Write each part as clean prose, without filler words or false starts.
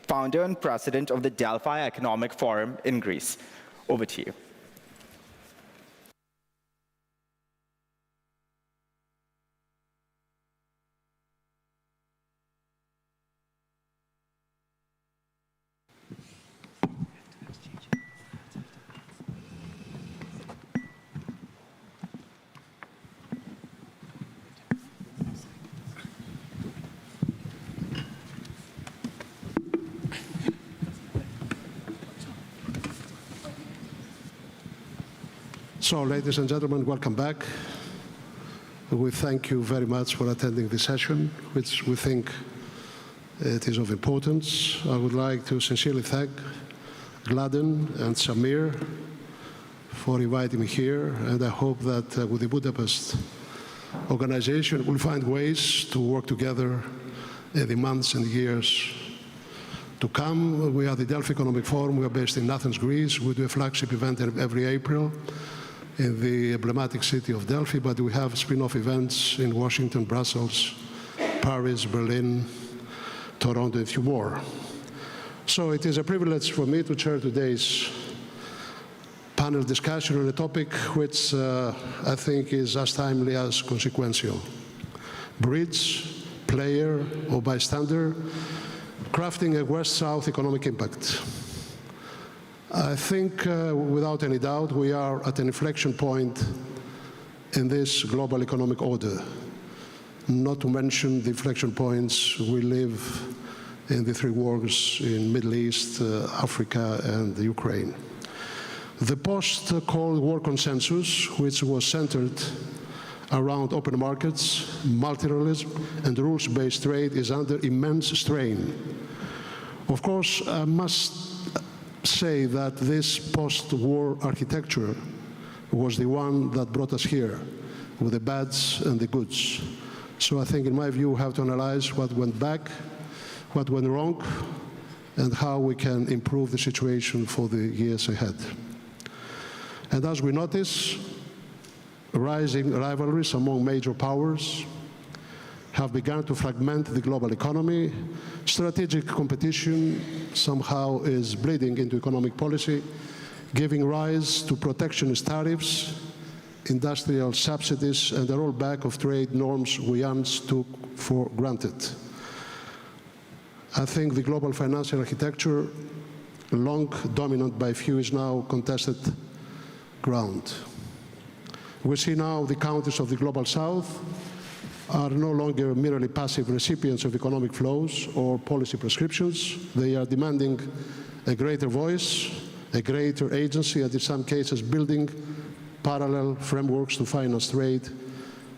founder and president of the Delphi Economic Forum in Greece. Over to you. So, ladies and gentlemen, welcome back. We thank you very much for attending this session, which we think it is of importance. I would like to sincerely thank Gladden and Samir for inviting me here, and I hope that with the Budapest organization, we'll find ways to work together in the months and years to come. We are the Delphi Economic Forum. We are based in Athens, Greece. We do a flagship event every April in the emblematic city of Delphi, but we have spin-off events in Washington, Brussels, Paris, Berlin, Toronto, and a few more. So it is a privilege for me to chair today's panel discussion on a topic which I think is as timely as consequential. Bridge, player, or bystander, crafting a West-South economic impact. I think, without any doubt, we are at an inflection point in this global economic order, not to mention the inflection points we live in the three wars in Middle East, Africa, and Ukraine. The post-Cold War consensus, which was centered around open markets, multilateralism, and rules-based trade, is under immense strain. Of course, I must say that this post-war architecture was the one that brought us here, with the bads and the goods. So I think, in my view, we have to analyze what went back, what went wrong, and how we can improve the situation for the years ahead. And as we notice, rising rivalries among major powers have begun to fragment the global economy. Strategic competition somehow is bleeding into economic policy, giving rise to protectionist tariffs, industrial subsidies, and a rollback of trade norms we once took for granted. I think the global financial architecture, long dominant by few, is now contested ground. We see now the countries of the Global South are no longer merely passive recipients of economic flows or policy prescriptions. They are demanding a greater voice, a greater agency, and in some cases building parallel frameworks to finance trade,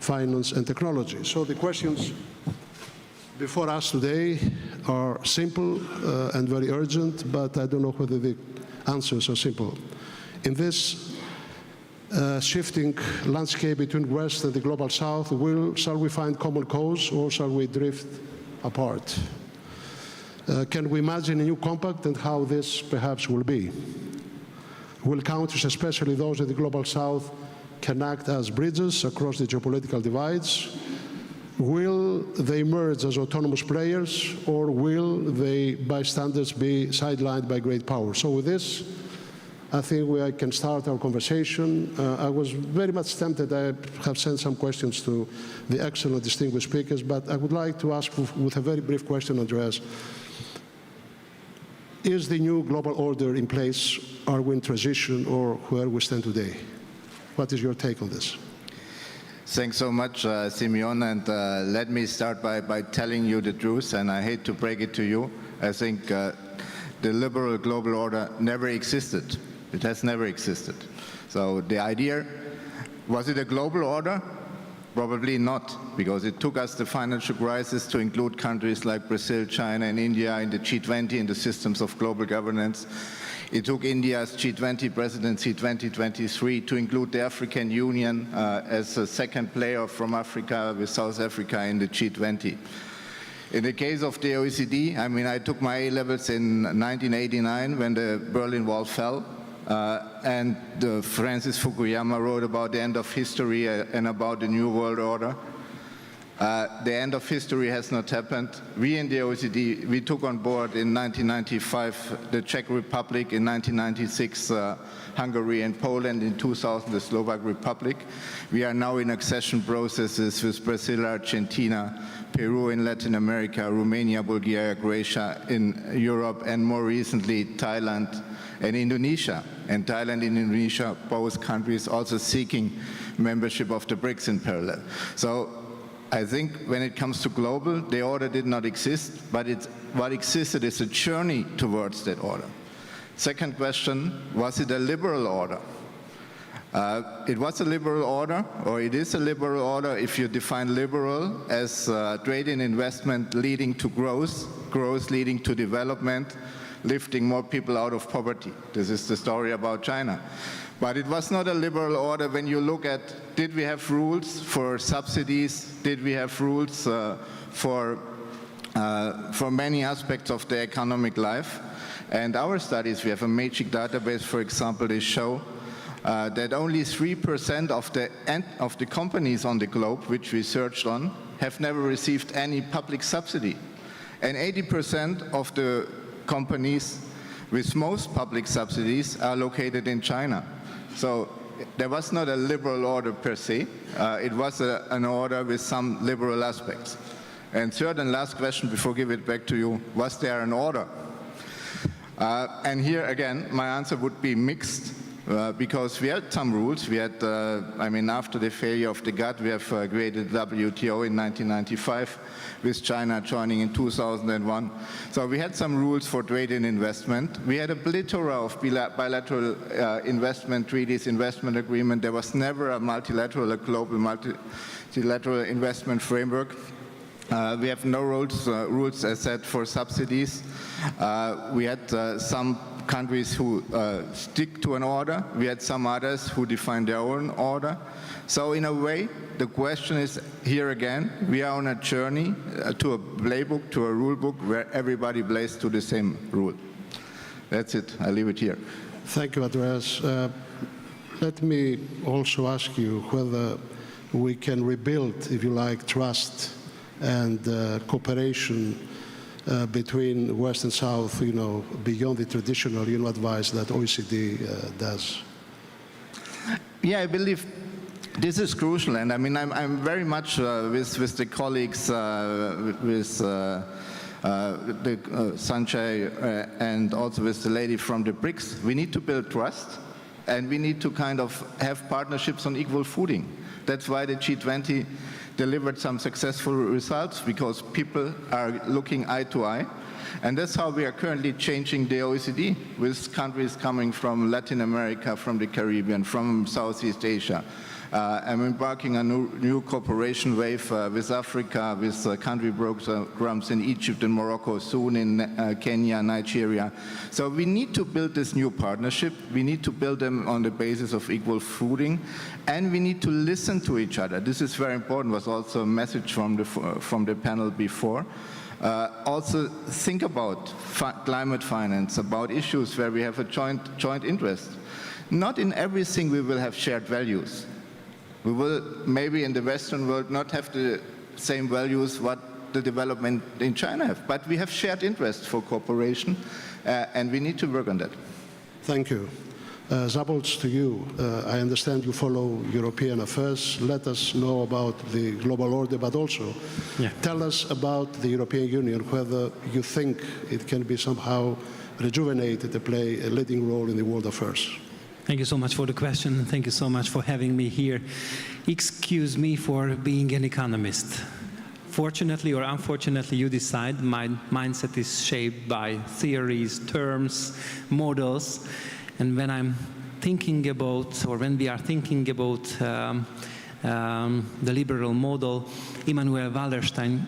finance, and technology. So the questions before us today are simple and very urgent, but I don't know whether the answers are simple. In this shifting landscape between West and the Global South, shall we find common cause or shall we drift apart? Can we imagine a new compact and how this perhaps will be? Will countries, especially those in the Global South, can act as bridges across the geopolitical divides? Will they emerge as autonomous players, or will they, bystanders, be sidelined by great power? So with this, I think we can start our conversation. I was very much tempted. I have sent some questions to the excellent distinguished speakers, but I would like to ask with a very brief question, Andreas. Is the new global order in place? Are we in transition, or where we stand today? What is your take on this? Thanks so much, Simeon, and let me start by telling you the truth, and I hate to break it to you. I think the liberal global order never existed. It has never existed. So the idea, was it a global order? Probably not, because it took us the financial crisis to include countries like Brazil, China, and India in the G20, in the systems of global governance. It took India's G20 presidency 2023 to include the African Union as a second player from Africa, with South Africa in the G20. In the case of the OECD, I mean, I took my A-levels in 1989 when the Berlin Wall fell. And Francis Fukuyama wrote about the end of history and about the New World Order. The end of history has not happened. We in the OECD, we took on board in 1995 the Czech Republic, in 1996 Hungary and Poland, in 2000 the Slovak Republic. We are now in accession processes with Brazil, Argentina, Peru in Latin America, Romania, Bulgaria, Croatia in Europe, and more recently Thailand and Indonesia. And Thailand and Indonesia, both countries also seeking membership of the BRICS in parallel. So I think when it comes to global, the order did not exist, but what existed is a journey towards that order. Second question, was it a liberal order? It was a liberal order, or it is a liberal order if you define liberal as trade and investment leading to growth, growth leading to development, lifting more people out of poverty. This is the story about China. But it was not a liberal order when you look at, did we have rules for subsidies? Did we have rules for many aspects of the economic life? And our studies, we have a Magic database, for example, they show that only 3% of the companies on the globe, which we searched on, have never received any public subsidy. And 80% of the companies with most public subsidies are located in China. So there was not a liberal order per se. It was an order with some liberal aspects. And third and last question before I give it back to you, was there an order? And here again, my answer would be mixed. Because we had some rules. We had, I mean, after the failure of the GATT, we have created WTO in 1995, with China joining in 2001. So we had some rules for trade and investment. We had a plethora of bilateral investment treaties, investment agreement. There was never a multilateral, a global multilateral investment framework. We have no rules as set for subsidies. We had some countries who stick to an order. We had some others who define their own order. So in a way, the question is here again, we are on a journey to a playbook, to a rule book where everybody plays to the same rule. That's it. I leave it here. Thank you, Andreas. Let me also ask you whether we can rebuild, if you like, trust and cooperation between West and South, you know, beyond the traditional, you know, advice that OECD does. Yeah, I believe this is crucial, and I mean, I'm very much with the colleagues, with Sanjay and also with the lady from the BRICS. We need to build trust, and we need to kind of have partnerships on equal footing. That's why the G20 delivered some successful results, because people are looking eye to eye. And that's how we are currently changing the OECD, with countries coming from Latin America, from the Caribbean, from Southeast Asia. I'm embarking on a new cooperation wave with Africa, with country programs in Egypt and Morocco, soon in Kenya, Nigeria. So we need to build this new partnership. We need to build them on the basis of equal footing, and we need to listen to each other. This is very important, was also a message from the panel before. Also think about climate finance, about issues where we have a joint interest. Not in everything we will have shared values. We will maybe in the Western world not have the same values what the development in China have, but we have shared interests for cooperation, and we need to work on that. Thank you. Szabolcs, to you. I understand you follow European affairs. Let us know about the global order, but also tell us about the European Union, whether you think it can be somehow rejuvenated to play a leading role in the world affairs. Thank you so much for the question, and thank you so much for having me here. Excuse me for being an economist. Fortunately or unfortunately, you decide. My mindset is shaped by theories, terms, models, and when I'm thinking about, or when we are thinking about the liberal model, Immanuel Wallerstein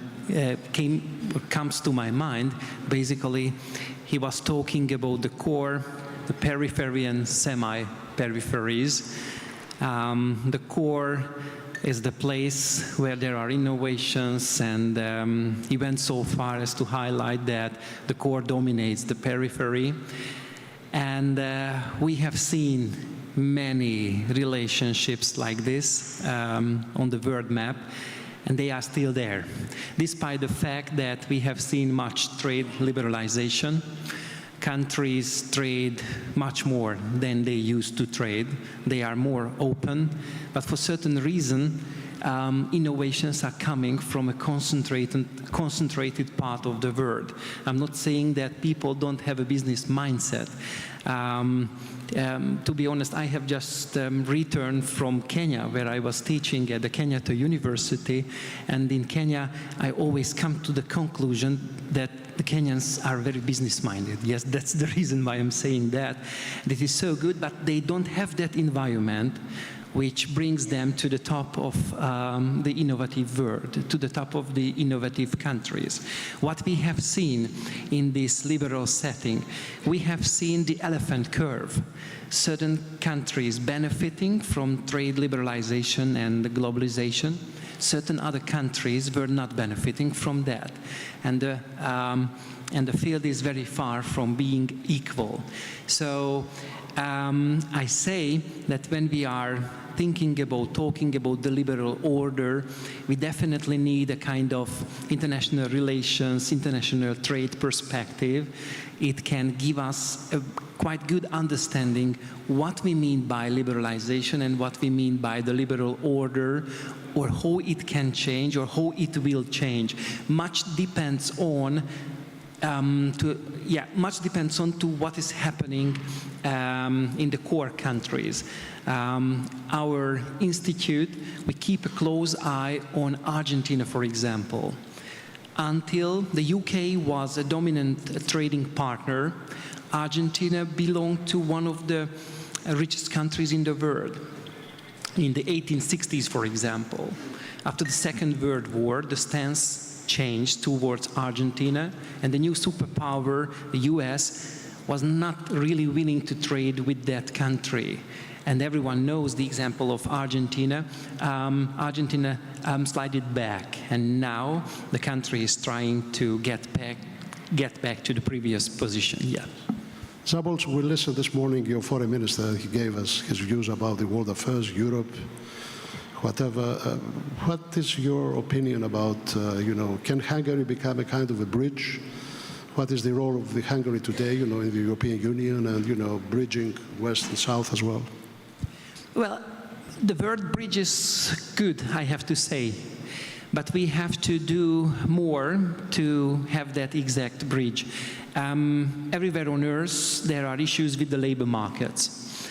comes to my mind. Basically, he was talking about the core, the periphery and semi-peripheries. The core is the place where there are innovations, and he went so far as to highlight that the core dominates the periphery. And we have seen many relationships like this on the world map. and they are still there, despite the fact that we have seen much trade liberalization. Countries trade much more than they used to trade. They are more open, but for certain reason, innovations are coming from a concentrated part of the world. I'm not saying that people don't have a business mindset. To be honest, I have just returned from Kenya, where I was teaching at the Kenyatta University, and in Kenya, I always come to the conclusion that the Kenyans are very business-minded. Yes, that's the reason why I'm saying that. This is so good, but they don't have that environment which brings them to the top of the innovative world, to the top of the innovative countries. What we have seen in this liberal setting, we have seen the elephant curve. Certain countries benefiting from trade liberalization and globalization, certain other countries were not benefiting from that. And the field is very far from being equal. So I say that when we are thinking about, talking about the liberal order, we definitely need a kind of international relations, international trade perspective. It can give us a quite good understanding what we mean by liberalization and what we mean by the liberal order, or how it can change or how it will change. Much depends on much depends on to what is happening in the core countries. Our institute, we keep a close eye on Argentina, for example. Until the UK was a dominant trading partner, Argentina belonged to one of the richest countries in the world. In the 1860s, for example, after the Second World War, the stance changed towards Argentina, and the new superpower, the US, was not really willing to trade with that country. And everyone knows the example of Argentina. Argentina slided back, and now the country is trying to get back to the previous position. Yeah. Szabolcs, we listened this morning, your foreign minister, he gave us his views about the world affairs, Europe, whatever. What is your opinion about, can Hungary become a kind of a bridge? What is the role of the Hungary today, in the European Union and, bridging West and South as well? Well, the word bridge is good, I have to say. But we have to do more to have that exact bridge. Everywhere on earth, there are issues with the labor markets.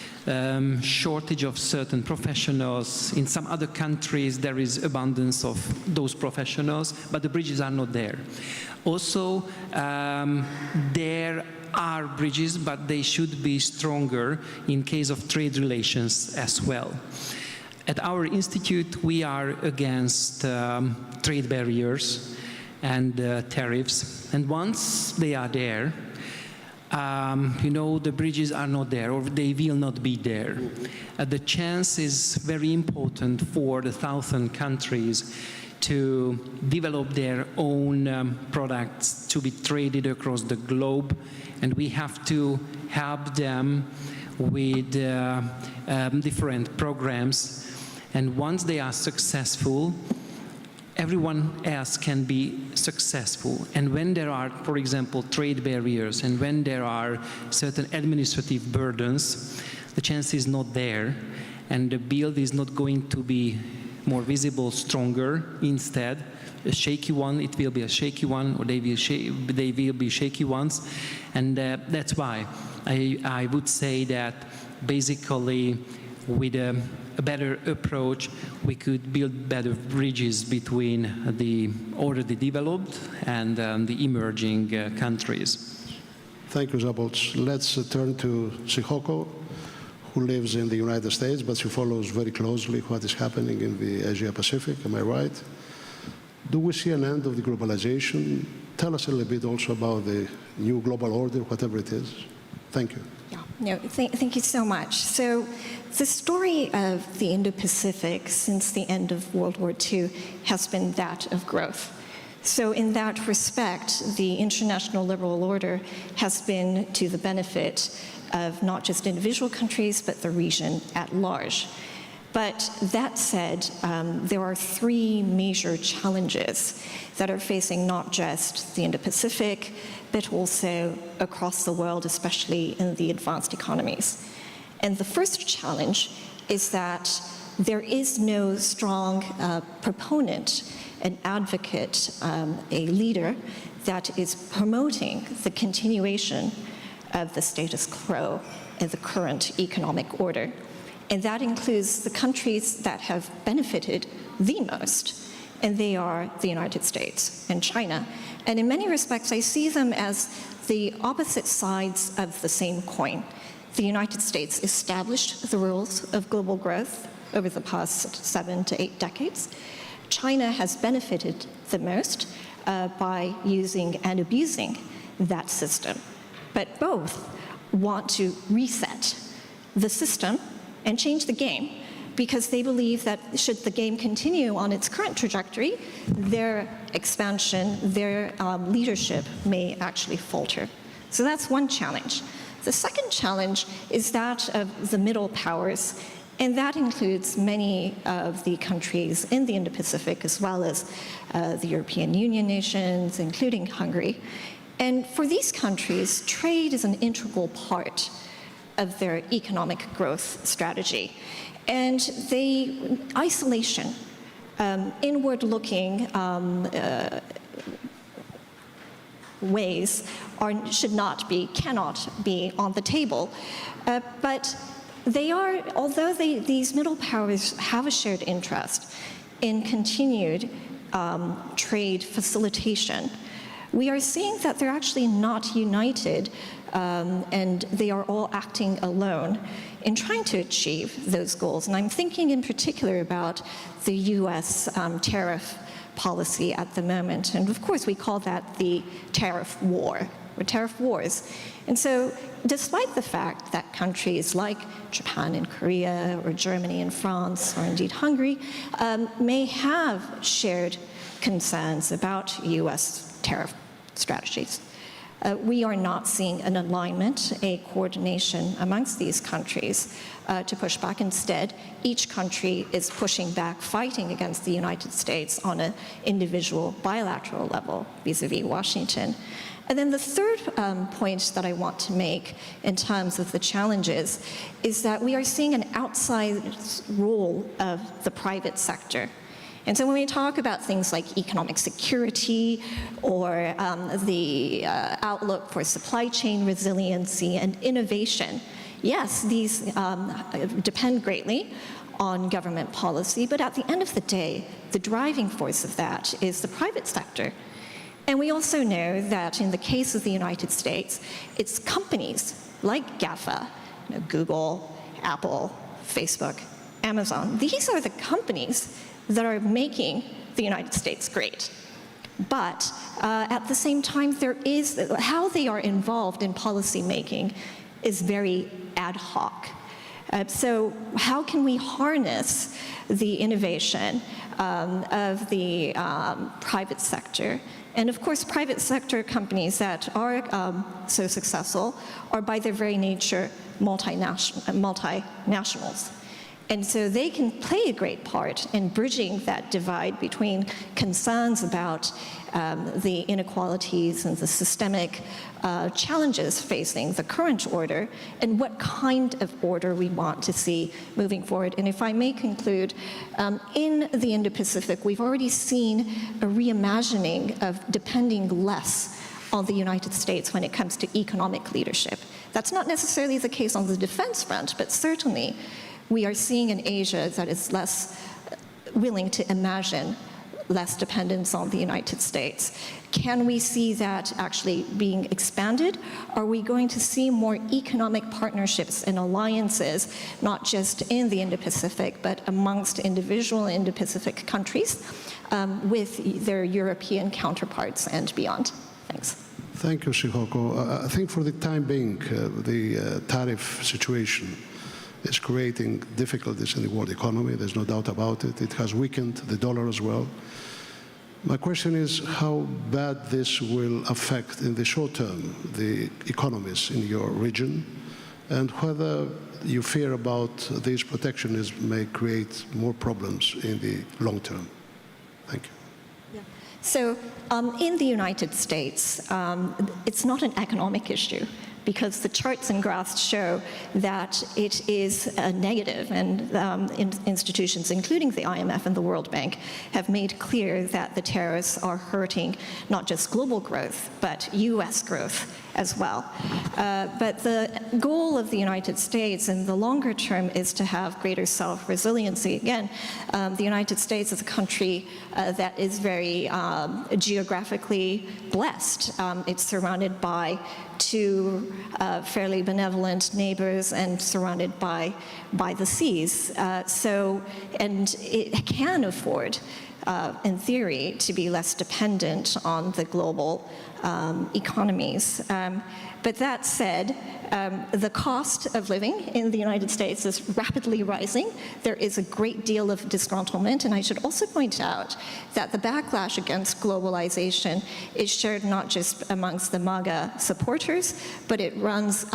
Shortage of certain professionals. In some other countries, there is abundance of those professionals, but the bridges are not there. Also, there are bridges, but they should be stronger in case of trade relations as well. At our institute, we are against trade barriers and tariffs, and once they are there, the bridges are not there, or they will not be there. The chance is very important for the southern countries to develop their own products to be traded across the globe, and we have to help them with different programs. And once they are successful, everyone else can be successful. And when there are, for example, trade barriers, and when there are certain administrative burdens, the chance is not there, and the build is not going to be more visible, stronger. Instead, a shaky one, it will be a shaky one, or they will be shaky ones. And that's why I would say that basically with a better approach, we could build better bridges between the already developed and the emerging countries. Thank you, Szabolcs. Let's turn to Sihoko, who lives in the United States, but she follows very closely what is happening in the Asia-Pacific. Am I right? Do we see an end of the globalization? Tell us a little bit also about the new global order, whatever it is. Thank you. No, thank you so much. So the story of the Indo-Pacific since the end of World War II has been that of growth. So in that respect, the international liberal order has been to the benefit of not just individual countries, but the region at large. But that said, there are three major challenges that are facing not just the Indo-Pacific, but also across the world, especially in the advanced economies. And the first challenge is that there is no strong proponent, an advocate, a leader that is promoting the continuation of the status quo and the current economic order. And that includes the countries that have benefited the most, and they are the United States and China. And in many respects, I see them as the opposite sides of the same coin. The United States established the rules of global growth over the past 7 to 8 decades. China has benefited the most by using and abusing that system. But both want to reset the system and change the game because they believe that should the game continue on its current trajectory, their expansion, their leadership may actually falter. So that's one challenge. The second challenge is that of the middle powers, and that includes many of the countries in the Indo-Pacific as well as the European Union nations, including Hungary. And for these countries, trade is an integral part of their economic growth strategy. And isolation, inward-looking ways cannot be on the table. But although these middle powers have a shared interest in continued trade facilitation, we are seeing that they're actually not united and they are all acting alone in trying to achieve those goals. And I'm thinking in particular about the US tariff policy at the moment. And of course, we call that the tariff war, or tariff wars. And so despite the fact that countries like Japan and Korea, or Germany and France, or indeed Hungary, may have shared concerns about US tariff strategies, we are not seeing an alignment, a coordination amongst these countries to push back. Instead, each country is pushing back, fighting against the United States on an individual bilateral level vis-a-vis Washington. And then the third point that I want to make in terms of the challenges is that we are seeing an outsized role of the private sector. And so when we talk about things like economic security or the outlook for supply chain resiliency and innovation, yes, these depend greatly on government policy, but at the end of the day, the driving force of that is the private sector. And we also know that in the case of the United States, it's companies like GAFA, Google, Apple, Facebook, Amazon. These are the companies that are making the United States great. But at the same time, how they are involved in policy making is very ad hoc. So how can we harness the innovation of the private sector? And of course, private sector companies that are so successful are by their very nature multinationals. And so they can play a great part in bridging that divide between concerns about the inequalities and the systemic challenges facing the current order and what kind of order we want to see moving forward. And if I may conclude, in the Indo-Pacific, we've already seen a reimagining of depending less on the United States when it comes to economic leadership. That's not necessarily the case on the defense front, but certainly we are seeing an Asia that is less willing to imagine less dependence on the United States. Can we see that actually being expanded? Are we going to see more economic partnerships and alliances, not just in the Indo-Pacific, but amongst individual Indo-Pacific countries with their European counterparts and beyond? Thanks. Thank you, Shihoko. I think for the time being, the tariff situation is creating difficulties in the world economy. There's no doubt about it. It has weakened the dollar as well. My question is how bad this will affect in the short term the economies in your region and whether you fear about this protectionism may create more problems in the long term. Thank you. So in the United States, it's not an economic issue, because the charts and graphs show that it is a negative, and institutions, including the IMF and the World Bank, have made clear that the tariffs are hurting not just global growth, but US growth as well. But the goal of the United States in the longer term is to have greater self-resiliency. Again, the United States is a country that is very geographically blessed. It's surrounded by two fairly benevolent neighbors and surrounded by the seas. And it can afford, in theory, to be less dependent on the global economies. But that said, the cost of living in the United States is rapidly rising. There is a great deal of disgruntlement, and I should also point out that the backlash against globalization is shared not just amongst the MAGA supporters, but it runs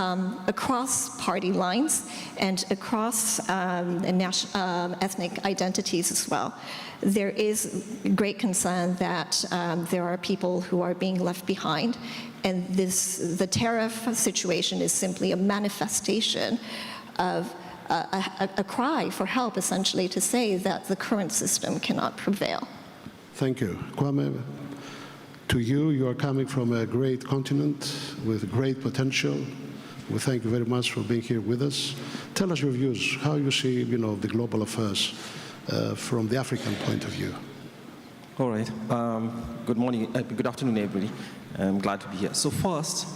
across party lines and across ethnic identities as well. There is great concern that there are people who are being left behind, and the tariff situation is simply a manifestation of a cry for help, essentially, to say that the current system cannot prevail. Thank you. Kwame, to you, you are coming from a great continent with great potential. We thank you very much for being here with us. Tell us your views, how you see, the global affairs from the African point of view. All right. Good morning, good afternoon, everybody. I'm glad to be here. So first,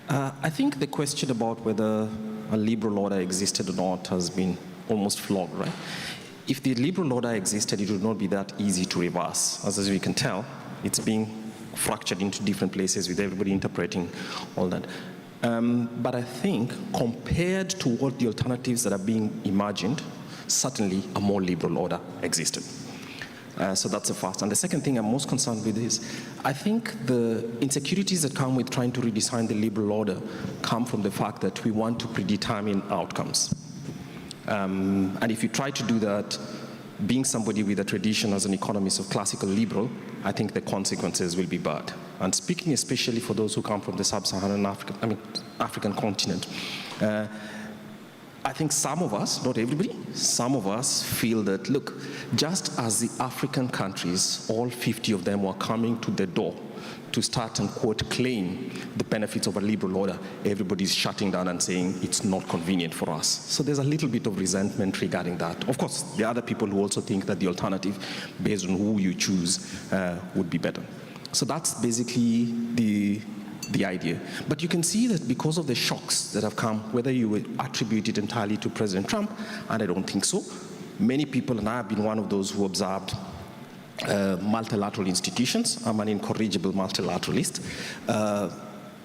I think the question about whether a liberal order existed or not has been almost flogged, right? If the liberal order existed, it would not be that easy to reverse. As we can tell, it's being fractured into different places with everybody interpreting all that. But I think compared to what the alternatives that are being imagined, certainly a more liberal order existed. So that's the first. And the second thing I'm most concerned with is, I think the insecurities that come with trying to redesign the liberal order come from the fact that we want to predetermine outcomes. And if you try to do that, being somebody with a tradition as an economist of classical liberal, I think the consequences will be bad. And speaking especially for those who come from the sub-Saharan African continent, I think some of us, not everybody, some of us feel that, look, just as the African countries, all 50 of them were coming to the door to start and, quote, claim the benefits of a liberal order, everybody's shutting down and saying it's not convenient for us. So there's a little bit of resentment regarding that. Of course, there are other people who also think that the alternative, based on who you choose, would be better. So that's basically the idea. But you can see that because of the shocks that have come, whether you would attribute it entirely to President Trump, and I don't think so, many people, and I have been one of those who observed multilateral institutions. I'm an incorrigible multilateralist,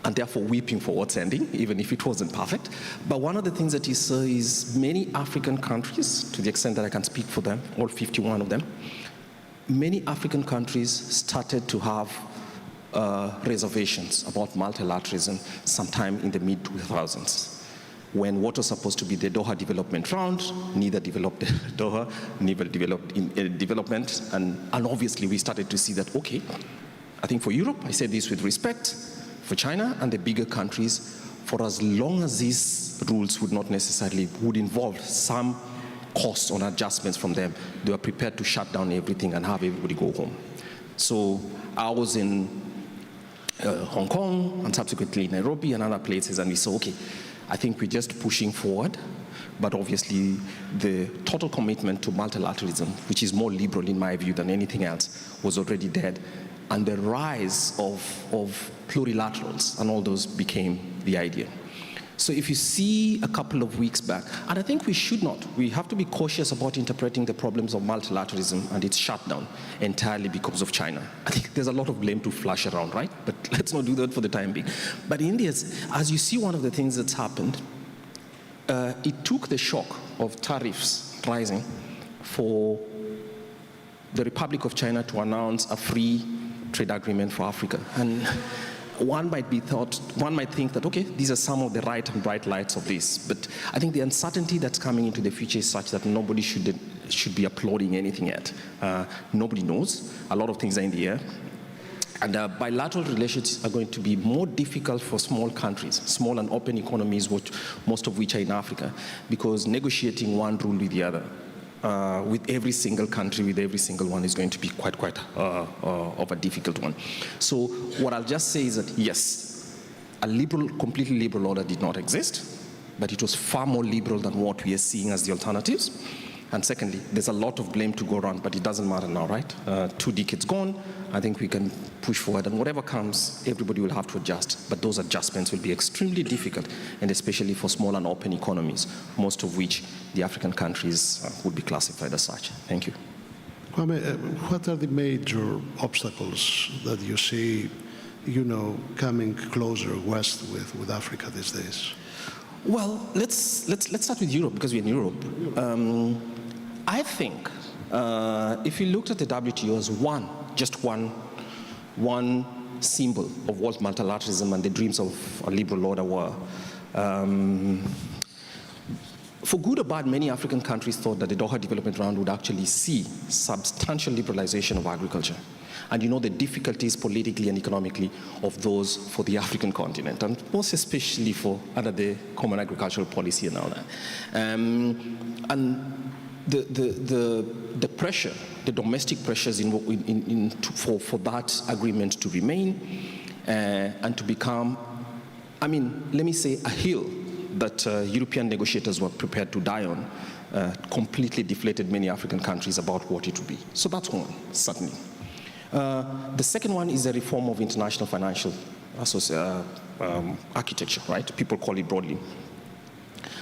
and therefore weeping for what's ending, even if it wasn't perfect. But one of the things that you saw is many African countries, to the extent that I can speak for them, all 51 of them, many African countries started to have reservations about multilateralism sometime in the mid-2000s, when what was supposed to be the Doha development round neither developed Doha, neither developed in development, and obviously we started to see that, okay, I think for Europe, I say this with respect, for China and the bigger countries, for as long as these rules would involve some costs on adjustments from them, they were prepared to shut down everything and have everybody go home. So I was in Hong Kong and subsequently Nairobi and other places, and we saw, okay, I think we're just pushing forward, but obviously the total commitment to multilateralism, which is more liberal in my view than anything else, was already dead, and the rise of plurilaterals and all those became the idea. So if you see a couple of weeks back, and I think we have to be cautious about interpreting the problems of multilateralism and its shutdown entirely because of China. I think there's a lot of blame to flash around, right? But let's not do that for the time being. But in India, as you see, one of the things that's happened, it took the shock of tariffs rising for the Republic of China to announce a free trade agreement for Africa. And one might think that, okay, these are some of the right and bright lights of this. But I think the uncertainty that's coming into the future is such that nobody should be applauding anything yet. Nobody knows. A lot of things are in the air. And bilateral relations are going to be more difficult for small countries, small and open economies, most of which are in Africa, because negotiating one rule with the other, with every single country, with every single one, is going to be quite of a difficult one. So what I'll just say is that, yes, a completely liberal order did not exist, but it was far more liberal than what we are seeing as the alternatives. And secondly, there's a lot of blame to go around, but it doesn't matter now, right? 2 decades gone, I think we can push forward, and whatever comes, everybody will have to adjust. But those adjustments will be extremely difficult, and especially for small and open economies, most of which the African countries would be classified as such. Thank you. Kwame, what are the major obstacles that you see, coming closer west with Africa these days? Well, let's start with Europe, because we're in Europe. I think if you looked at the WTO as just one symbol of what multilateralism and the dreams of a liberal order were, for good or bad, many African countries thought that the Doha Development Round would actually see substantial liberalization of agriculture. And the difficulties politically and economically of those for the African continent, and most especially under the Common Agricultural Policy and all that. And the pressure, the domestic pressures for that agreement to remain and to become, let me say, a hill that European negotiators were prepared to die on, completely deflated many African countries about what it would be. So that's one, certainly. The second one is the reform of international financial architecture, right? People call it broadly.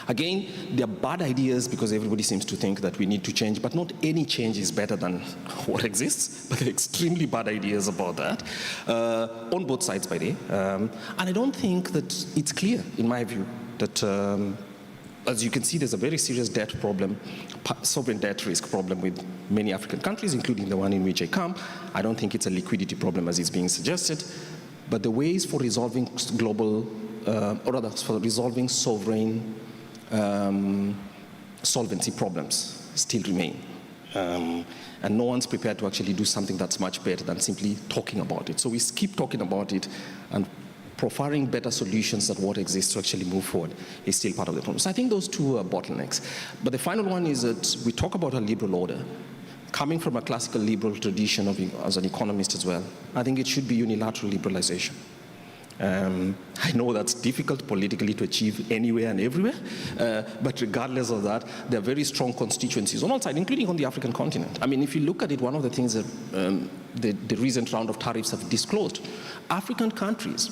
Again, they're bad ideas because everybody seems to think that we need to change, but not any change is better than what exists. But they're extremely bad ideas about that, on both sides, by the way. And I don't think that it's clear, in my view, that as you can see, there's a very serious debt problem, sovereign debt risk problem with many African countries, including the one in which I come. I don't think it's a liquidity problem as is being suggested, but the ways for resolving for resolving sovereign solvency problems still remain. And no one's prepared to actually do something that's much better than simply talking about it. So we keep talking about it, and profiling better solutions than what exists to actually move forward is still part of the problem. So I think those two are bottlenecks. But the final one is that we talk about a liberal order. Coming from a classical liberal tradition as an economist as well, I think it should be unilateral liberalization. I know that's difficult politically to achieve anywhere and everywhere, but regardless of that, there are very strong constituencies on all sides, including on the African continent. If you look at it, one of the things that the recent round of tariffs have disclosed, African countries,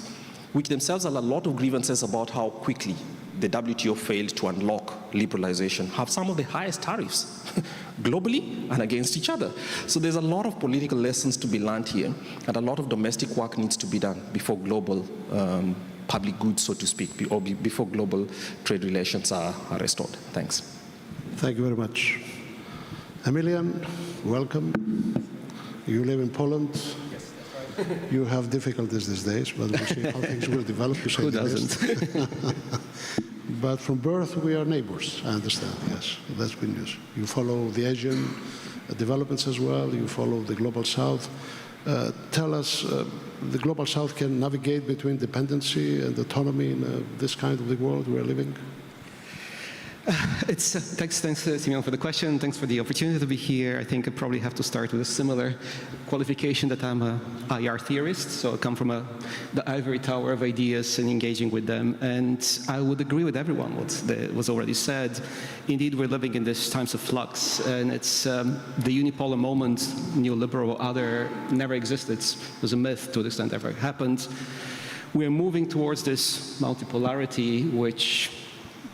which themselves have a lot of grievances about how quickly the WTO failed to unlock liberalization, have some of the highest tariffs globally and against each other. So there's a lot of political lessons to be learned here, and a lot of domestic work needs to be done before global public goods, so to speak, or before global trade relations are restored. Thanks. Thank you very much. Emilian, welcome. You live in Poland. You have difficulties these days, but we'll see how things will develop. Who doesn't? But from birth, we are neighbors, I understand, yes. That's good news. You follow the Asian developments as well. You follow the Global South. Tell us, the Global South can navigate between dependency and autonomy in this kind of the world we're living? Thanks, Simeon, for the question. Thanks for the opportunity to be here. I think I probably have to start with a similar qualification that I'm a IR theorist, so I come from the ivory tower of ideas and engaging with them. And I would agree with everyone what was already said. Indeed, we're living in these times of flux, and it's the unipolar moment, neoliberal or other, never existed. It was a myth to the extent it ever happened. We're moving towards this multipolarity, which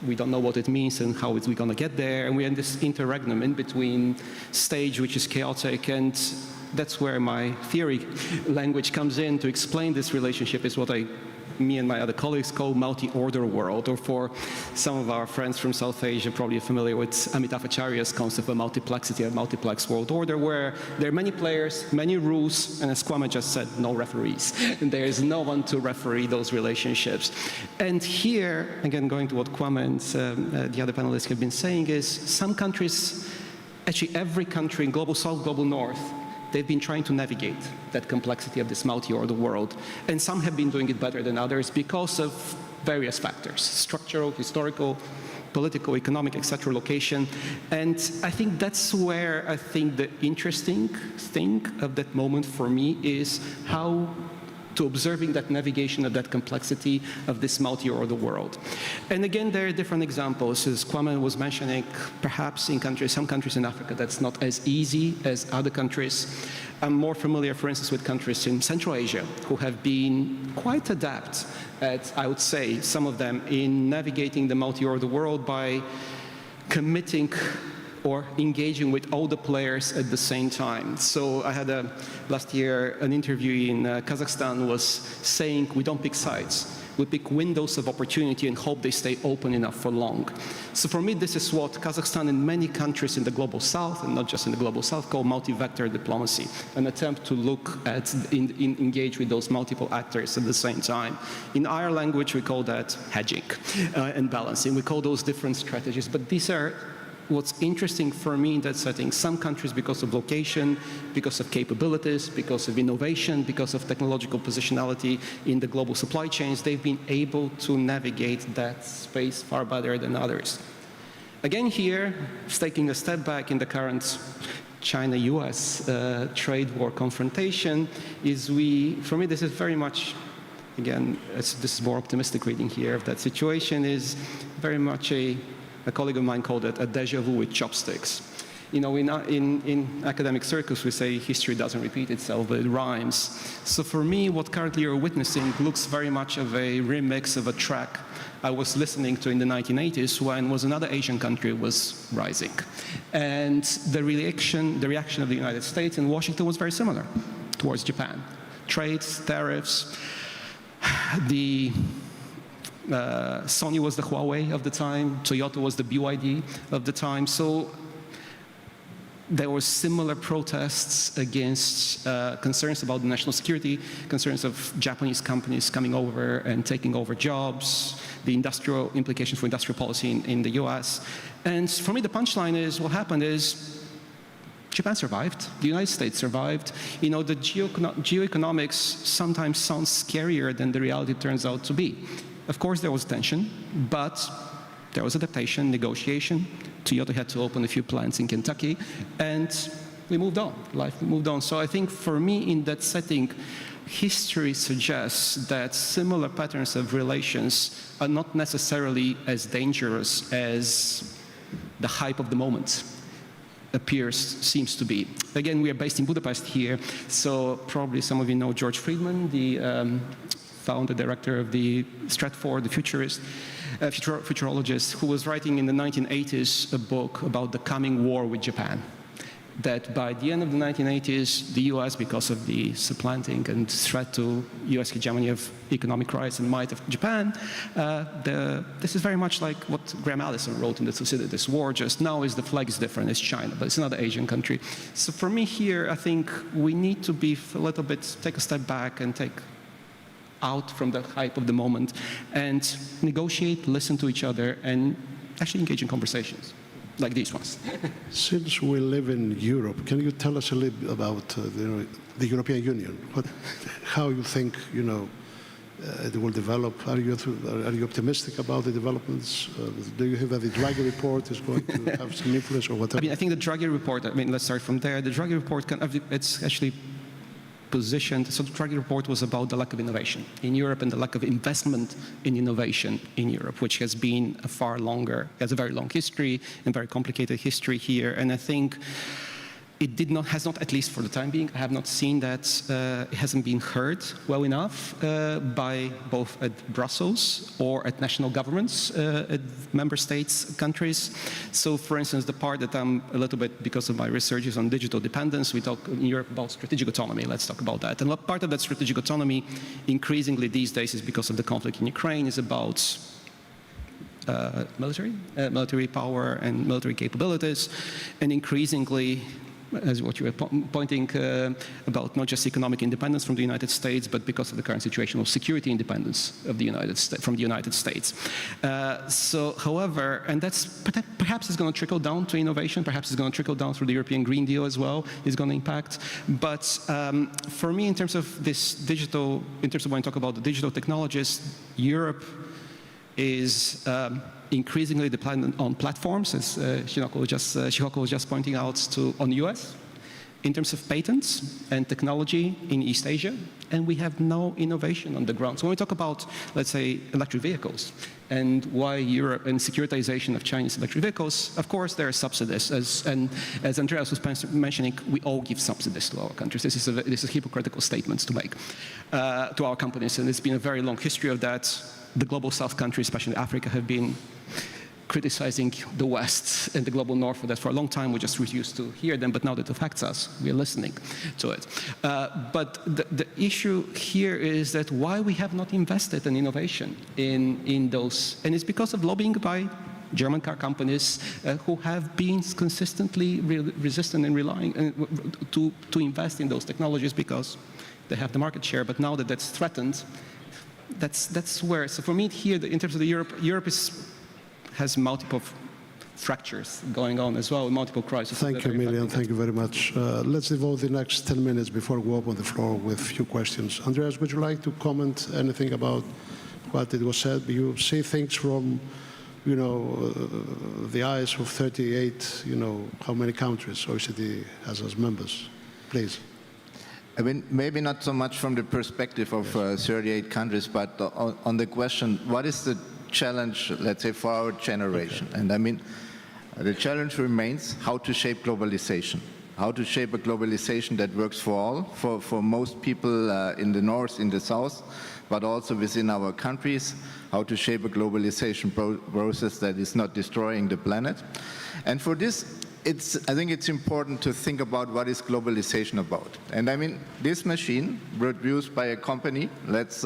we don't know what it means and how we're going to get there. And we're in this interregnum in between stage, which is chaotic. And that's where my theory language comes in to explain this relationship, is what I me and my other colleagues call multi-order world, or for some of our friends from South Asia, probably familiar with Amitav Acharya's concept of a multiplexity, a multiplex world order, where there are many players, many rules, and as Kwame just said, no referees. And there is no one to referee those relationships. And here, again, going to what Kwame and the other panelists have been saying, is some countries, actually every country in Global South, Global North, they've been trying to navigate that complexity of this multi-order world. And some have been doing it better than others because of various factors: structural, historical, political, economic, etc., location. And I think that's where I think the interesting thing of that moment for me is how to observing that navigation of that complexity of this multi-order world. And again, there are different examples. As Kwame was mentioning, perhaps in countries, some countries in Africa, that's not as easy as other countries. I'm more familiar, for instance, with countries in Central Asia who have been quite adept at, I would say, some of them, in navigating the multi-order world by committing or engaging with all the players at the same time. So I had last year an interview in Kazakhstan was saying we don't pick sides. We pick windows of opportunity and hope they stay open enough for long. So for me, this is what Kazakhstan and many countries in the Global South, and not just in the Global South, call multi-vector diplomacy, an attempt to look at, engage with those multiple actors at the same time. In our language, we call that hedging and balancing. We call those different strategies, but these are what's interesting for me in that setting. Some countries, because of location, because of capabilities, because of innovation, because of technological positionality in the global supply chains, they've been able to navigate that space far better than others. Again here, taking a step back in the current China-US trade war confrontation, for me this is very much, again, this is more optimistic reading here of that situation, is very much a colleague of mine called it a deja vu with chopsticks. You know, in academic circles, we say history doesn't repeat itself, but it rhymes. So for me, what currently you're witnessing looks very much of a remix of a track I was listening to in the 1980s when was another Asian country was rising. And the reaction of the United States and Washington was very similar towards Japan. Trades, tariffs, Sony was the Huawei of the time, Toyota was the BYD of the time. So there were similar protests against concerns about national security, concerns of Japanese companies coming over and taking over jobs, the industrial implications for industrial policy in the US. And for me, the punchline is, what happened is, Japan survived, the United States survived. You know, the geoeconomics sometimes sounds scarier than the reality turns out to be. Of course, there was tension, but there was adaptation, negotiation. Toyota had to open a few plants in Kentucky, and we moved on. Life moved on. So I think for me, in that setting, history suggests that similar patterns of relations are not necessarily as dangerous as the hype of the moment seems to be. Again, we are based in Budapest here, so probably some of you know George Friedman, the founder, director of the Stratford, the futurologist, who was writing in the 1980s a book about the coming war with Japan. That by the end of the 1980s, the US, because of the supplanting and threat to US hegemony of economic rights and might of Japan, this is very much like what Graham Allison wrote in the Thucydides War, just now is the flag is different, it's China, but it's another Asian country. So for me here, I think we need to be a little bit, take a step back and take out from the hype of the moment and negotiate, listen to each other, and actually engage in conversations like these ones. Since we live in Europe, can you tell us a little bit about the European Union? How you think, it will develop? Are you optimistic about the developments? Do you think that the Draghi report is going to have some influence or whatever? I think the Draghi report, let's start from there. The Draghi report, it's actually positioned, so the Draghi report was about the lack of innovation in Europe and the lack of investment in innovation in Europe, which has been has a very long history and very complicated history here. And I think has not, at least for the time being, I have not seen that it hasn't been heard well enough by both at Brussels or at national governments, at member states, countries. So, for instance, the part that I'm a little bit, because of my research, is on digital dependence. We talk in Europe about strategic autonomy. Let's talk about that. And part of that strategic autonomy, increasingly these days, is because of the conflict in Ukraine, is about military power and military capabilities, and increasingly, as what you were pointing about, not just economic independence from the United States, but because of the current situation of security independence of the from the United States. So, however, and that's perhaps it's going to trickle down to innovation, perhaps it's going to trickle down through the European Green Deal as well, is going to impact. But for me, in terms of this digital, in terms of when I talk about the digital technologies, Europe is increasingly dependent on platforms, as Shihoko was just pointing out, on the US, in terms of patents and technology in East Asia, and we have no innovation on the ground. So when we talk about, let's say, electric vehicles, and why Europe and securitization of Chinese electric vehicles, of course there are subsidies, as Andreas was mentioning, we all give subsidies to our countries. This is a hypocritical statement to make to our companies, and it's been a very long history of that. The global South countries, especially Africa, have been criticizing the West and the global North for that for a long time. We just refused to hear them, but now that it affects us, we are listening to it. But the issue here is that why we have not invested in innovation in those, and it's because of lobbying by German car companies who have been consistently resistant and relying to invest in those technologies because they have the market share. But now that that's threatened, that's where. So for me here, in terms of Europe has multiple fractures going on as well, multiple crises. Thank you, Emilian. Thank you very much. Let's devote the next 10 minutes before we open the floor with a few questions. Andreas, would you like to comment anything about what it was said? You see things from, the eyes of 38, how many countries OECD has as members? Please. I mean, maybe not so much from the perspective of 38 countries, but on the question, what is the challenge, let's say, for our generation? Okay. And I mean, the challenge remains how to shape globalization, how to shape a globalization that works for all, for most people in the North, in the South, but also within our countries, how to shape a globalization process that is not destroying the planet. And for this, I think it's important to think about what is globalization about. And I mean, this machine produced by a company, let's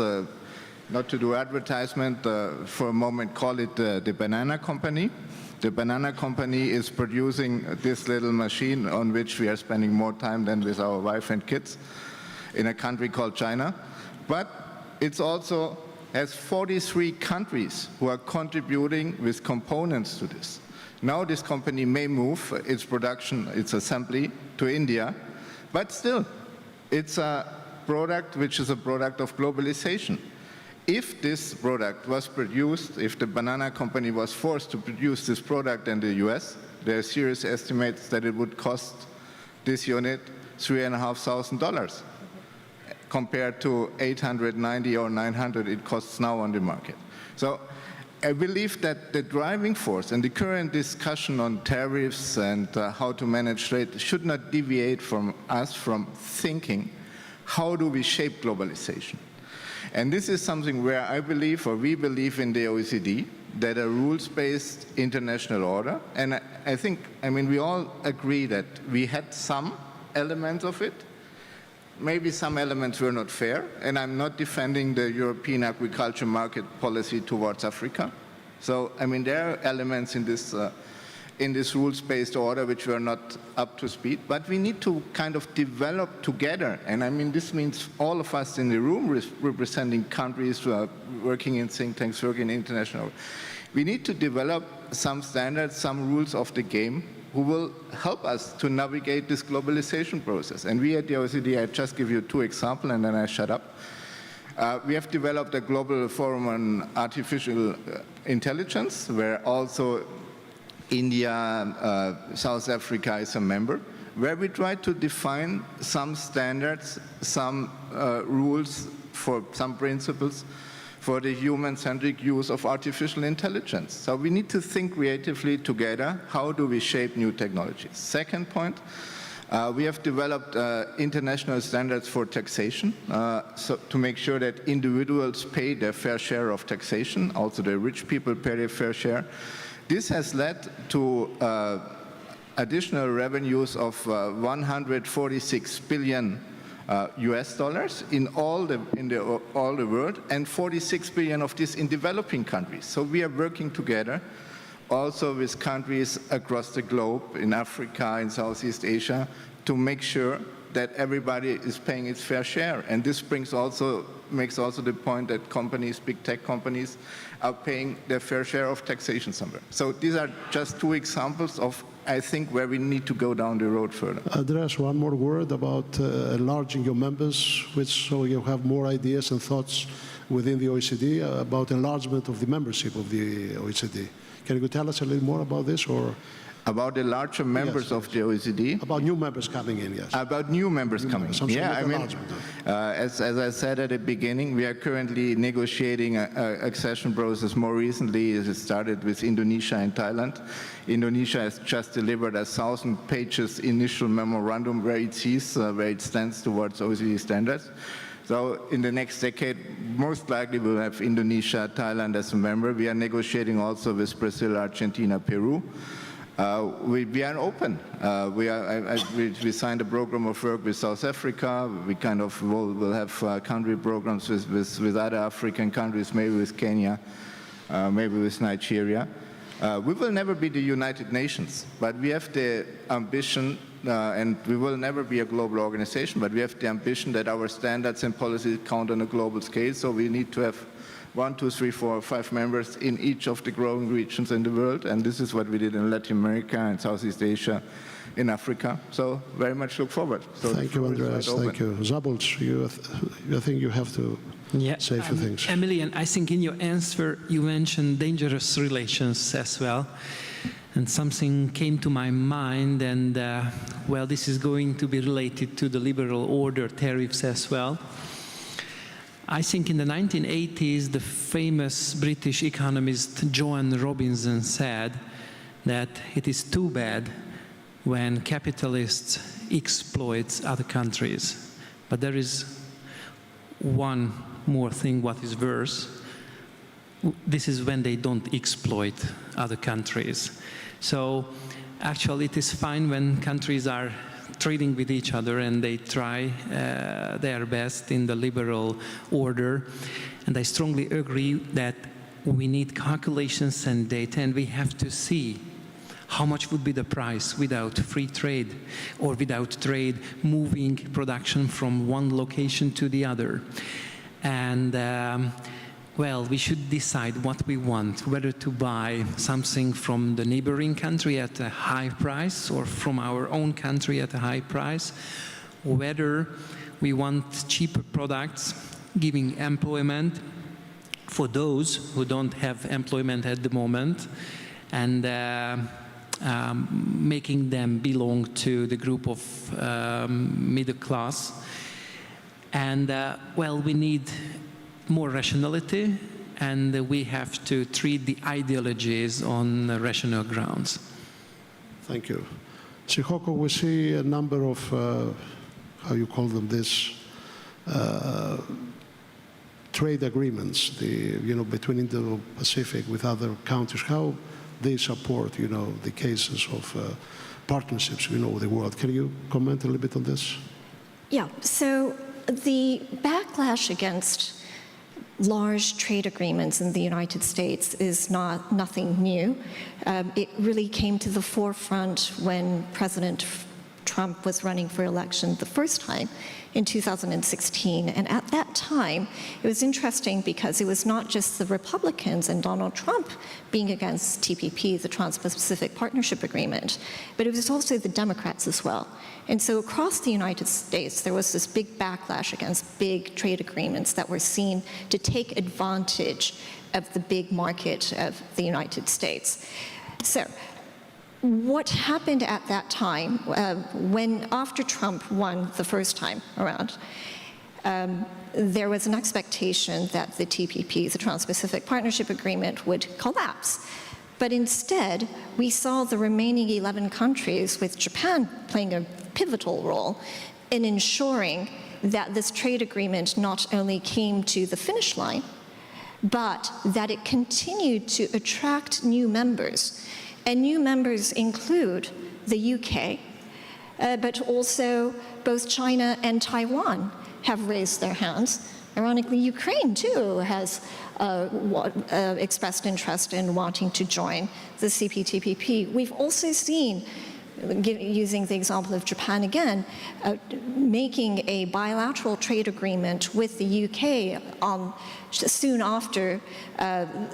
not to do advertisement for a moment, call it the banana company. The banana company is producing this little machine on which we are spending more time than with our wife and kids in a country called China. But it's also has 43 countries who are contributing with components to this. Now this company may move its production, its assembly to India, but still, it's a product which is a product of globalization. If this product was produced, if the banana company was forced to produce this product in the US, there are serious estimates that it would cost this unit $3,500 compared to $890 or $900 it costs now on the market. So I believe that the driving force and the current discussion on tariffs and how to manage trade should not deviate from us from thinking, how do we shape globalization? And this is something where I believe, or we believe in the OECD, that a rules-based international order, and I think, we all agree that we had some elements of it. Maybe some elements were not fair, and I'm not defending the European agriculture market policy towards Africa. So, there are elements in this rules-based order which were not up to speed, but we need to kind of develop together. And this means all of us in the room representing countries who are working in think tanks, working international. We need to develop some standards, some rules of the game who will help us to navigate this globalization process. And we at the OECD, I just give you two examples and then I shut up. We have developed a global forum on artificial intelligence, where also India, South Africa is a member, where we try to define some standards, some rules for some principles for the human-centric use of artificial intelligence. So we need to think creatively together, how do we shape new technologies? Second point, We have developed international standards for taxation, so to make sure that individuals pay their fair share of taxation, also the rich people pay their fair share. This has led to additional revenues of 146 billion US dollars in all the world, and 46 billion of this in developing countries. So we are working together also with countries across the globe, in Africa, in Southeast Asia, to make sure that everybody is paying its fair share. And this makes also the point that companies, big tech companies, are paying their fair share of taxation somewhere. So these are just two examples of, I think, where we need to go down the road further. Andreas, one more word about enlarging your members, so you have more ideas and thoughts within the OECD about enlargement of the membership of the OECD. Can you tell us a little more about this, or? About the larger members of the OECD? About new members coming in, yes. About new members coming in. Yeah, I mean, as I said at the beginning, we are currently negotiating an accession process. More recently, it started with Indonesia and Thailand. Indonesia has just delivered a 1,000 pages initial memorandum where it sees, where it stands towards OECD standards. So in the next decade, most likely we'll have Indonesia, Thailand as a member. We are negotiating also with Brazil, Argentina, Peru. We are open. We signed a program of work with South Africa. We kind of will have country programs with other African countries, maybe with Kenya, maybe with Nigeria. We will never be the United Nations, but we have the ambition, and we will never be a global organization, but we have the ambition that our standards and policies count on a global scale, so we need to have 1, 2, 3, 4, 5 members in each of the growing regions in the world, and this is what we did in Latin America and Southeast Asia, in Africa. So very much look forward. So thank you, Andreas. Thank you. Zabulc, I think you have to say a few things. Emily, and I think in your answer you mentioned dangerous relations as well. And something came to my mind, and well, this is going to be related to the liberal order tariffs as well. I think in the 1980s, the famous British economist Joan Robinson said that it is too bad when capitalists exploit other countries. But there is one more thing what is worse. This is when they don't exploit other countries. So actually it is fine when countries are trading with each other and they try their best in the liberal order. And I strongly agree that we need calculations and data, and we have to see how much would be the price without free trade, or without trade moving production from one location to the other. And well, we should decide what we want, whether to buy something from the neighboring country at a high price or from our own country at a high price, or whether we want cheaper products giving employment for those who don't have employment at the moment, and making them belong to the group of middle class. And well, we need more rationality, and we have to treat the ideologies on rational grounds. Thank you. Sihoko, we see a number of, how you call them this, trade agreements, between Indo-Pacific with other countries, how they support, the cases of partnerships, with the world. Can you comment a little bit on this? Yeah, so the backlash against large trade agreements in the United States is nothing new. It really came to the forefront when President Trump was running for election the first time in 2016. And at that time, it was interesting because it was not just the Republicans and Donald Trump being against TPP, the Trans-Pacific Partnership Agreement, but it was also the Democrats as well. And so across the United States, there was this big backlash against big trade agreements that were seen to take advantage of the big market of the United States. So what happened at that time, after Trump won the first time around, there was an expectation that the TPP, the Trans-Pacific Partnership Agreement, would collapse. But instead, we saw the remaining 11 countries, with Japan playing a pivotal role in ensuring that this trade agreement not only came to the finish line, but that it continued to attract new members. And new members include the UK, but also both China and Taiwan have raised their hands. Ironically, Ukraine, too, has expressed interest in wanting to join the CPTPP. We've also seen, using the example of Japan again, making a bilateral trade agreement with the UK soon after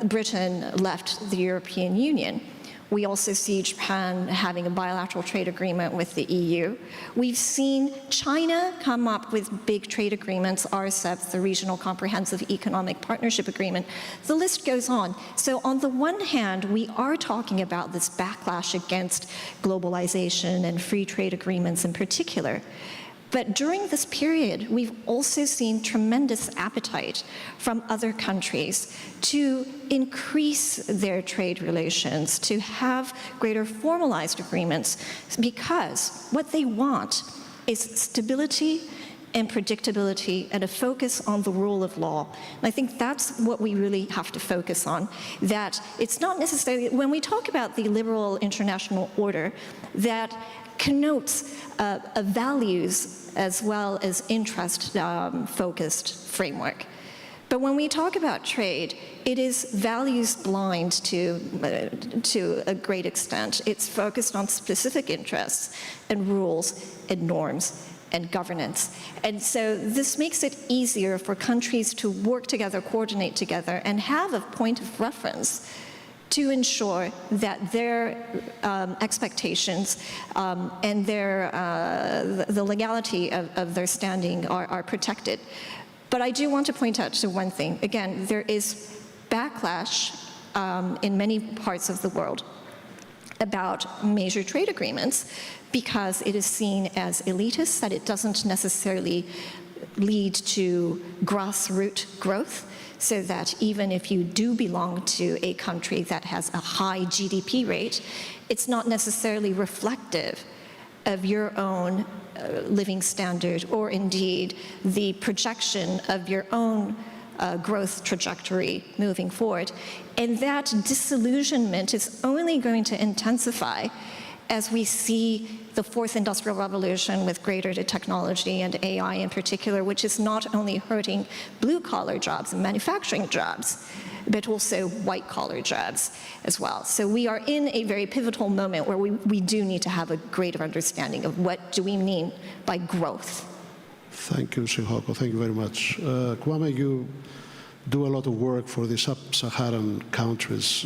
Britain left the European Union. We also see Japan having a bilateral trade agreement with the EU. We've seen China come up with big trade agreements, RCEP, the Regional Comprehensive Economic Partnership Agreement. The list goes on. So on the one hand, we are talking about this backlash against globalization and free trade agreements in particular. But during this period, we've also seen tremendous appetite from other countries to increase their trade relations, to have greater formalized agreements, because what they want is stability and predictability and a focus on the rule of law. And I think that's what we really have to focus on, that it's not necessarily, when we talk about the liberal international order, that connotes a values as well as interest-focused framework. But when we talk about trade, it is values blind to a great extent. It's focused on specific interests and rules and norms and governance. And so this makes it easier for countries to work together, coordinate together, and have a point of reference to ensure that their expectations and the legality of their standing are protected. But I do want to point out to one thing. Again, there is backlash in many parts of the world about major trade agreements because it is seen as elitist, that it doesn't necessarily lead to grassroots growth, so that even if you do belong to a country that has a high GDP rate, it's not necessarily reflective of your own living standard or indeed the projection of your own growth trajectory moving forward. And that disillusionment is only going to intensify as we see the fourth industrial revolution with greater technology and AI in particular, which is not only hurting blue-collar jobs and manufacturing jobs, but also white-collar jobs as well. So we are in a very pivotal moment where we do need to have a greater understanding of what do we mean by growth. Thank you, Sihoko. Thank you very much. Kwame, you do a lot of work for the sub-Saharan countries.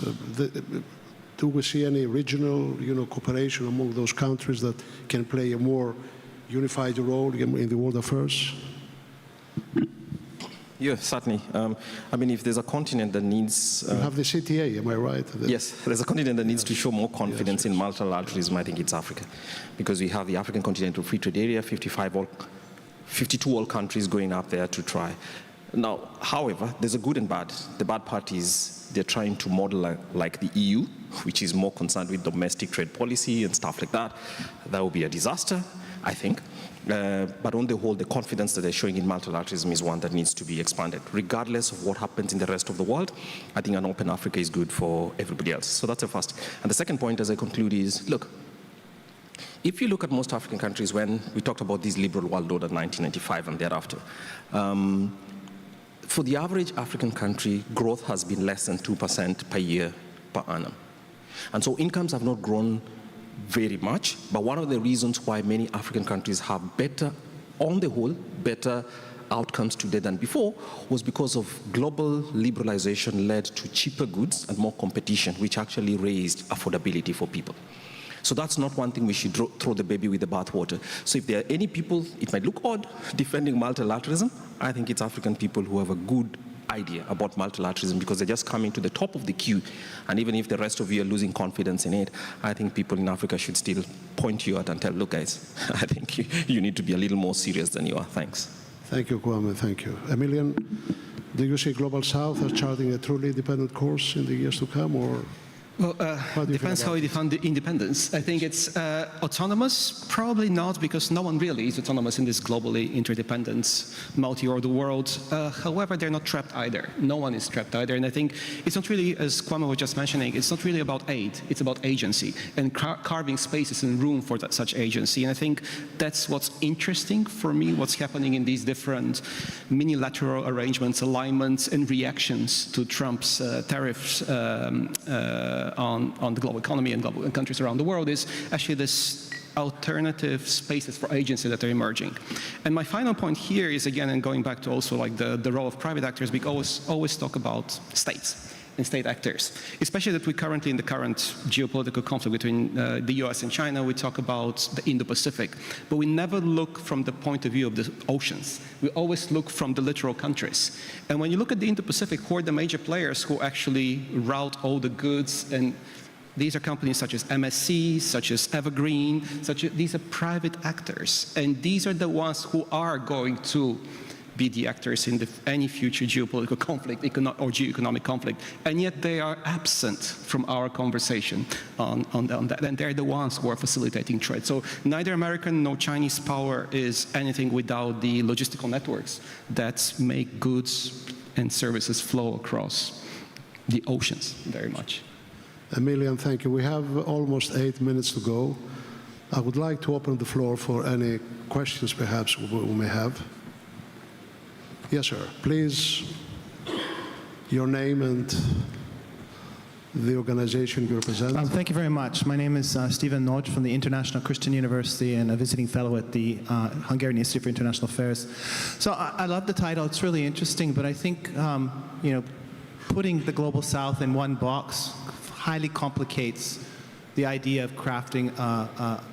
Do we see any regional, cooperation among those countries that can play a more unified role in the world affairs? Yeah, certainly. I mean, if there's a continent that needs... you have the CTA, am I right? Yes, there's a continent that needs to show more confidence in multilateralism. I think it's Africa, because we have the African Continental Free Trade Area, 52 all countries going up there to try. Now, however, there's a good and bad. The bad part is they're trying to model like the EU, which is more concerned with domestic trade policy and stuff like that. That would be a disaster, I think. But on the whole, the confidence that they're showing in multilateralism is one that needs to be expanded. Regardless of what happens in the rest of the world, I think an open Africa is good for everybody else. So that's the first. And the second point, as I conclude, is, look, if you look at most African countries, when we talked about this liberal world order 1995 and thereafter, for the average African country, growth has been less than 2% per year per annum. And so incomes have not grown very much, but one of the reasons why many African countries have better, on the whole, better outcomes today than before was because of global liberalization led to cheaper goods and more competition, which actually raised affordability for people. So that's not one thing we should throw the baby with the bathwater. So if there are any people, it might look odd, defending multilateralism, I think it's African people who have a good idea about multilateralism because they're just coming to the top of the queue. And even if the rest of you are losing confidence in it, I think people in Africa should still point you out and tell, look guys, I think you need to be a little more serious than you are. Thanks. Thank you, Kwame. Thank you. Emilian, do you see Global South as charting a truly independent course in the years to come, or? Well, How do you depends feel how you about define the independence. I think it's autonomous, probably not, because no one really is autonomous in this globally interdependent, multi-order world. However, they're not trapped either. No one is trapped either. And I think it's not really, as Kwame was just mentioning, it's not really about aid, it's about agency and carving spaces and room for such agency. And I think that's what's interesting for me, what's happening in these different minilateral arrangements, alignments, and reactions to Trump's tariffs on the global economy and global countries around the world is actually this alternative spaces for agency that are emerging. And my final point here is, again, and going back to also like the role of private actors, we always talk about states and state actors, especially that we currently in the current geopolitical conflict between the US and China, we talk about the Indo-Pacific, but we never look from the point of view of the oceans. We always look from the littoral countries. And when you look at the Indo-Pacific, who are the major players who actually route all the goods, and these are companies such as MSC, such as Evergreen, these are private actors. And these are the ones who are going to be the actors in any future geopolitical conflict or geoeconomic conflict, and yet they are absent from our conversation on that, and they're the ones who are facilitating trade. So neither American nor Chinese power is anything without the logistical networks that make goods and services flow across the oceans very much. Emilian, thank you. We have almost 8 minutes to go. I would like to open the floor for any questions perhaps we may have. Yes, sir. Please, your name and the organization you represent. Thank you very much. My name is Stephen Nodge from the International Christian University and a visiting fellow at the Hungarian Institute for International Affairs. So I love the title. It's really interesting, but I think putting the Global South in one box highly complicates the idea of crafting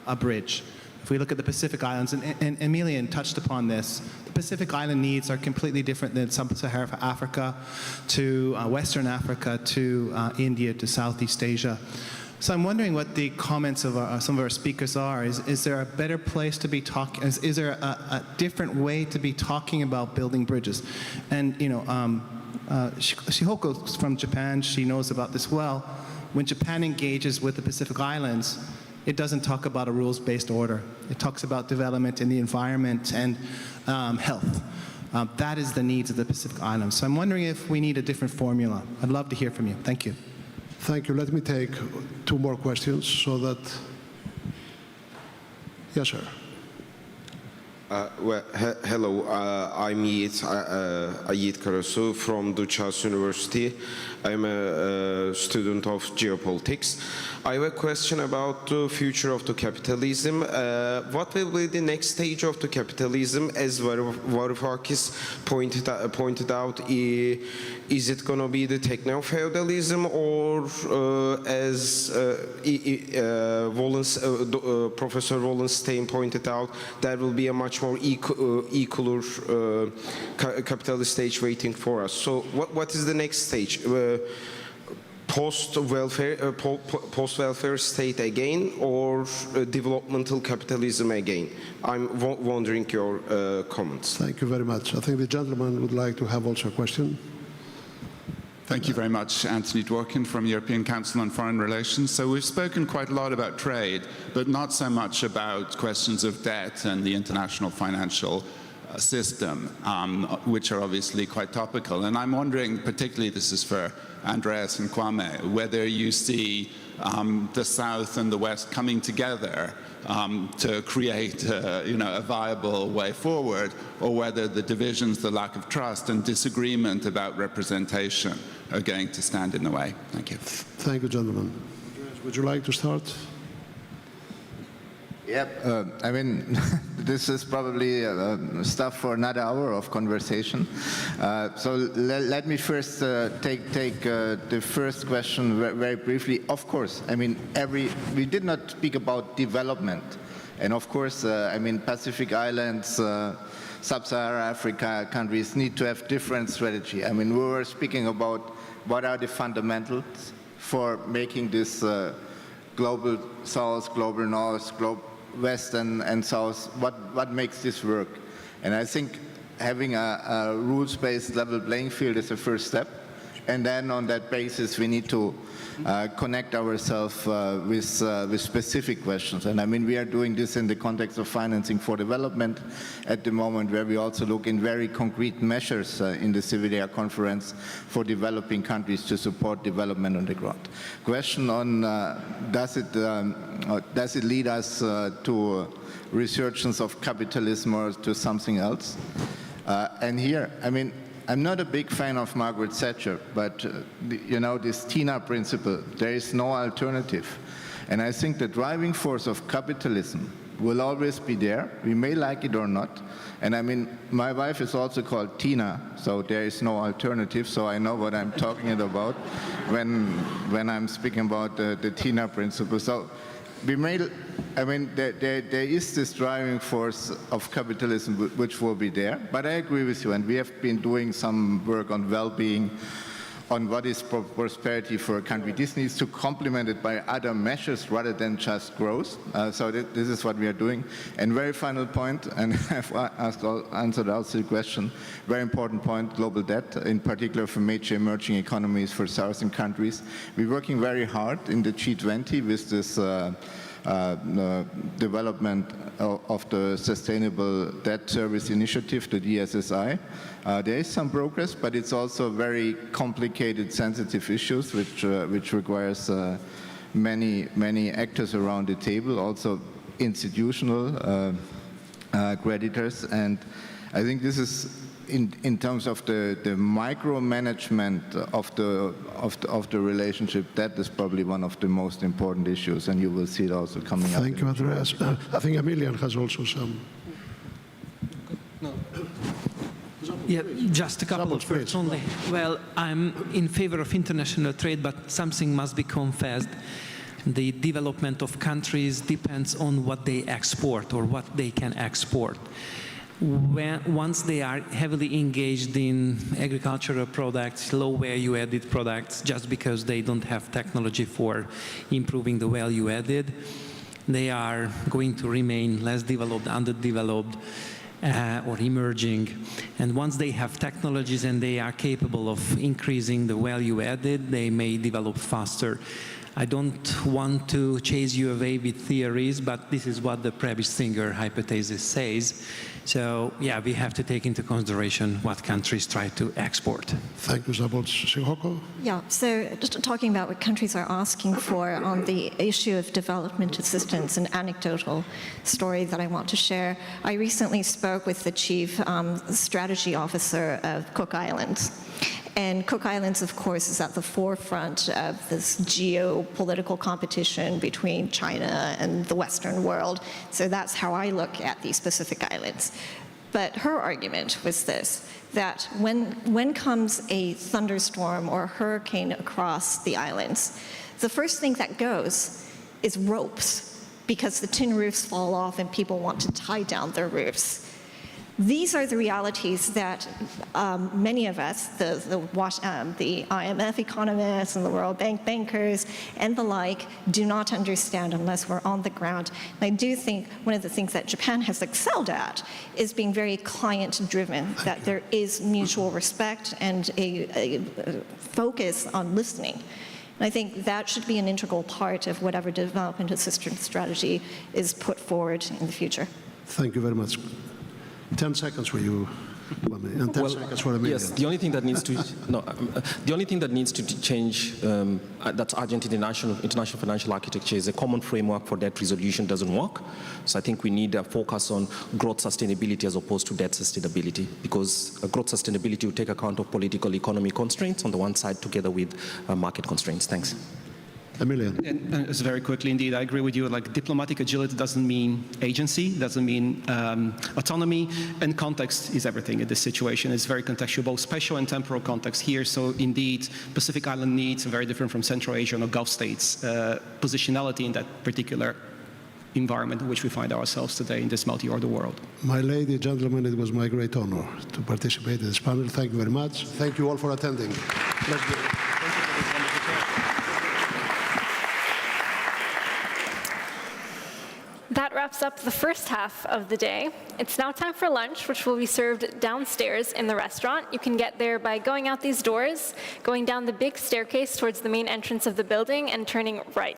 a bridge. If we look at the Pacific Islands, and Emilian touched upon this, the Pacific Island needs are completely different than sub-Saharan Africa to Western Africa to India to Southeast Asia. So I'm wondering what the comments of some of our speakers are. Is there a better place to be talking? Is there a different way to be talking about building bridges? And Shihoko's from Japan. She knows about this well. When Japan engages with the Pacific Islands, it doesn't talk about a rules-based order. It talks about development in the environment and health. That is the needs of the Pacific Islands. So I'm wondering if we need a different formula. I'd love to hear from you. Thank you. Thank you. Let me take 2 more questions so that... Yes, sir. Hello, I'm Ayit Karasu from Duchas University. I'm a student of geopolitics. I have a question about the future of the capitalism. What will be the next stage of the capitalism? As Varoufakis pointed out, is it going to be the techno-feudalism, or as Professor Wallenstein pointed out, there will be a much more equal capitalist stage waiting for us. So what is the next stage? Post-welfare state again, or developmental capitalism again? I'm wondering your comments. Thank you very much. I think the gentleman would like to have also a question. Thank you very much. Anthony Dworkin from European Council on Foreign Relations. So we've spoken quite a lot about trade, but not so much about questions of debt and the international financial system, which are obviously quite topical. And I'm wondering, particularly this is for Andreas and Kwame, whether you see the South and the West coming together to create a viable way forward, or whether the divisions, the lack of trust and disagreement about representation are going to stand in the way. Thank you. Thank you, gentlemen. Andreas, would you like to start? Yep. I mean, this is probably stuff for another hour of conversation. So let me first take the first question very briefly. Of course, I mean, we did not speak about development. And of course, I mean, Pacific Islands, Sub-Saharan Africa countries need to have different strategy. I mean, we were speaking about what are the fundamentals for making this global South, global North, global West and South, what makes this work? And I think having a rules-based level playing field is the first step. and then on that basis we need to connect ourselves with specific questions. And I mean, we are doing this in the context of financing for development at the moment, where we also look in very concrete measures in the Sevilla conference for developing countries to support development on the ground. Question on does it lead us to resurgence of capitalism or to something else? And here, I mean, I'm not a big fan of Margaret Thatcher, but you know, this TINA principle, there is no alternative. And I think the driving force of capitalism will always be there. We may like it or not. And I mean, my wife is also called Tina, so there is no alternative, so I know what I'm talking about when I'm speaking about the TINA principle. So we may, I mean, there is this driving force of capitalism which will be there, but I agree with you, and we have been doing some work on well-being, on what is prosperity for a country. This needs to complement it by other measures rather than just growth. So this is what we are doing. And very final point, and I've answered also the question, very important point, global debt, in particular for major emerging economies, for southern countries. We're working very hard in the G20 with this development of the Sustainable Debt Service Initiative, the DSSI. There is some progress, but it's also very complicated, sensitive issues, which requires many actors around the table, also institutional creditors. And I think this is, in terms of the micromanagement of the relationship, that is probably one of the most important issues, and you will see it also coming up. Thank you, Andreas. I think Emilian has also some. Yeah, just a couple of words only. Well, I'm in favor of international trade, but something must be confessed. The development of countries depends on what they export or what they can export. Once they are heavily engaged in agricultural products, low value added products, just because they don't have technology for improving the value added, they are going to remain less developed, underdeveloped, or emerging. And once they have technologies and they are capable of increasing the value added, they may develop faster. I don't want to chase you away with theories, but this is what the Prebisch-Singer hypothesis says. So, yeah, we have to take into consideration what countries try to export. Thank you, Sihoko. Yeah, so just talking about what countries are asking for on the issue of development assistance, an anecdotal story that I want to share. I recently spoke with the chief strategy officer of Cook Islands. And Cook Islands, of course, is at the forefront of this geopolitical competition between China and the Western world. So that's how I look at these Pacific islands. But her argument was this, that when comes a thunderstorm or a hurricane across the islands, the first thing that goes is ropes, because the tin roofs fall off and people want to tie down their roofs. These are the realities that many of us, the IMF economists and the World Bank bankers and the like, do not understand unless we're on the ground. And I do think one of the things that Japan has excelled at is being very client-driven, that there is mutual respect and a focus on listening. And I think that should be an integral part of whatever development assistance strategy is put forward in the future. Thank you very much. 10 seconds for you, and 10 seconds for Emilian. Yes, the only thing that needs to change that's urgent in the international financial architecture is a common framework for debt resolution doesn't work. So I think we need a focus on growth sustainability as opposed to debt sustainability, because growth sustainability will take account of political economy constraints on the one side together with market constraints. Thanks. Emilian. And just very quickly, indeed, I agree with you. Like, diplomatic agility doesn't mean agency, doesn't mean autonomy, and context is everything in this situation. It's very contextual, both spatial and temporal context here. So indeed, Pacific Island needs are very different from Central Asian or Gulf states. Positionality in that particular environment in which we find ourselves today in this multi-order world. My lady, gentlemen, it was my great honor to participate in this panel. Thank you very much. Thank you all for attending. that wraps up the first half of the day. It's now time for lunch, which will be served downstairs in the restaurant. You can get there by going out these doors, going down the big staircase towards the main entrance of the building, and turning right.